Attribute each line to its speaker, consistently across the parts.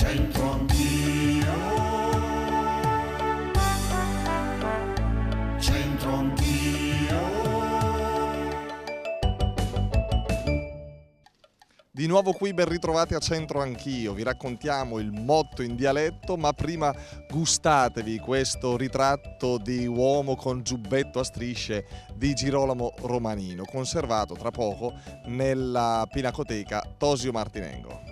Speaker 1: C'entro anch'io, c'entro anch'io.
Speaker 2: Di nuovo qui, ben ritrovati a Centro Anch'io. Vi raccontiamo il motto in dialetto, ma prima gustatevi questo ritratto di uomo con giubbetto a strisce di Girolamo Romanino, conservato tra poco nella Pinacoteca Tosio Martinengo.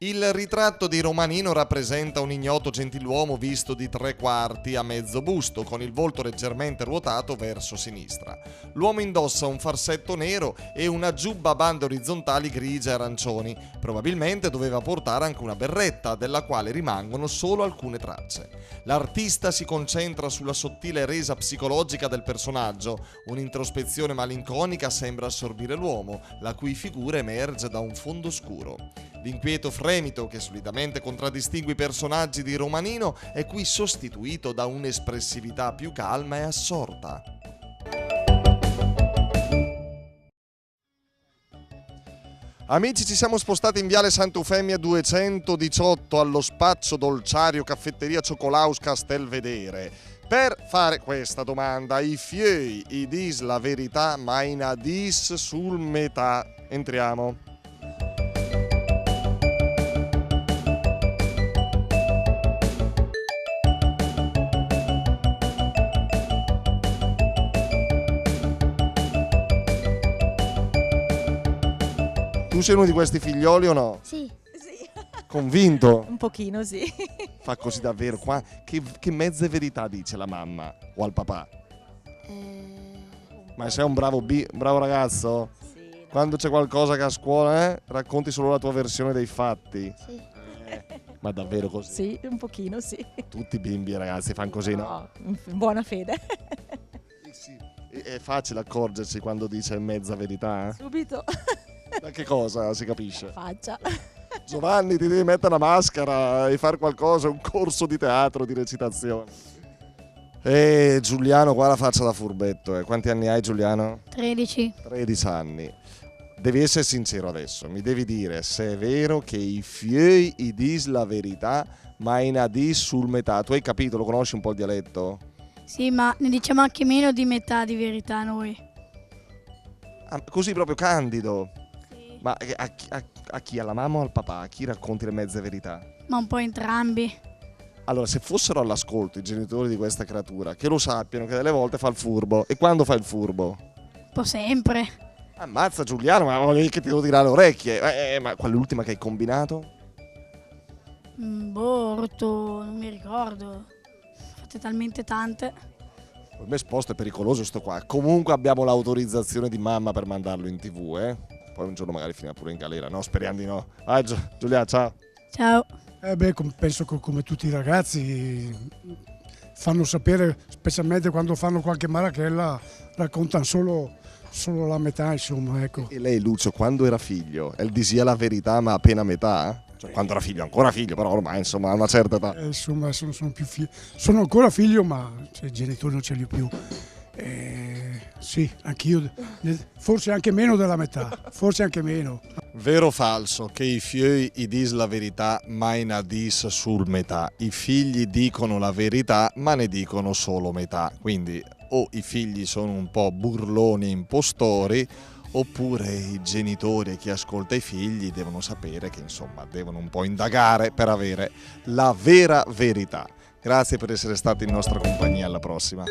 Speaker 2: Il ritratto di Romanino rappresenta un ignoto gentiluomo visto di 3/4 a mezzo busto, con il volto leggermente ruotato verso sinistra. L'uomo indossa un farsetto nero e una giubba a bande orizzontali grigie e arancioni. Probabilmente doveva portare anche una berretta, della quale rimangono solo alcune tracce. L'artista si concentra sulla sottile resa psicologica del personaggio. Un'introspezione malinconica sembra assorbire l'uomo, la cui figura emerge da un fondo scuro. L'inquieto fremito che solitamente contraddistingue i personaggi di Romanino è qui sostituito da un'espressività più calma e assorta. Amici, ci siamo spostati in Viale Sant'Eufemia 218 allo spaccio dolciario Caffetteria Ciocolaus Castelvedere per fare questa domanda: i fiei i dis la verità ma in adis sul metà. Entriamo. Tu sei uno di questi figlioli o no?
Speaker 3: Sì.
Speaker 2: Convinto?
Speaker 4: Un pochino sì.
Speaker 2: Fa così davvero qua? Che mezze verità dice la mamma o al papà? Ma sei un bravo ragazzo?
Speaker 4: Sì.
Speaker 2: Quando c'è qualcosa che a scuola racconti solo la tua versione dei fatti?
Speaker 3: Sì.
Speaker 2: Ma davvero così?
Speaker 4: Sì, un pochino sì.
Speaker 2: Tutti i bimbi e ragazzi fanno così, no?
Speaker 4: No, in buona fede.
Speaker 2: Sì. È facile accorgersi quando dice mezza verità?
Speaker 4: Subito.
Speaker 2: Da che cosa si capisce?
Speaker 4: Faccia.
Speaker 2: Giovanni, ti devi mettere una maschera e fare qualcosa, un corso di teatro, di recitazione. Giuliano, qua la faccia da furbetto. Quanti anni hai, Giuliano?
Speaker 3: 13.
Speaker 2: 13 anni. Devi essere sincero adesso, mi devi dire se è vero che i fiei i dis la verità, ma in adis sul metà. Tu hai capito, lo conosci un po' il dialetto?
Speaker 3: Sì, ma ne diciamo anche meno di metà di verità noi.
Speaker 2: Ah, così proprio candido.
Speaker 3: Sì.
Speaker 2: Ma a chi? Alla mamma o al papà? A chi racconti le mezze verità?
Speaker 3: Ma un po' entrambi.
Speaker 2: Allora, se fossero all'ascolto i genitori di questa creatura, che lo sappiano che delle volte fa il furbo. E quando fa il furbo?
Speaker 3: Un po' sempre.
Speaker 2: Ammazza Giuliano, ma volevi che ti devo tirare le orecchie. Ma qual è l'ultima che hai combinato?
Speaker 3: Rotto, non mi ricordo. Fate talmente tante.
Speaker 2: Per me sposto è pericoloso sto qua. Comunque abbiamo l'autorizzazione di mamma per mandarlo in TV, Poi un giorno magari finirà pure in galera, no? Speriamo di no. Vai Giulia, ciao.
Speaker 3: Ciao.
Speaker 5: Penso che come tutti i ragazzi fanno sapere, specialmente quando fanno qualche marachella, raccontano solo la metà, insomma, ecco.
Speaker 2: E lei, Lucio, quando era figlio, disia la verità ma appena metà? Cioè, quando era figlio, ancora figlio, però ormai, insomma, a una certa età.
Speaker 5: Insomma, sono ancora figlio, ma i genitori non ce li ho più. Sì, anch'io, forse anche meno della metà, forse anche meno.
Speaker 2: Vero o falso che i fiei i dis la verità ma in adis sul metà? I figli dicono la verità ma ne dicono solo metà, quindi o i figli sono un po' burloni impostori, oppure i genitori e chi ascolta i figli devono sapere che insomma devono un po' indagare per avere la vera verità. Grazie per essere stati in nostra compagnia, alla prossima.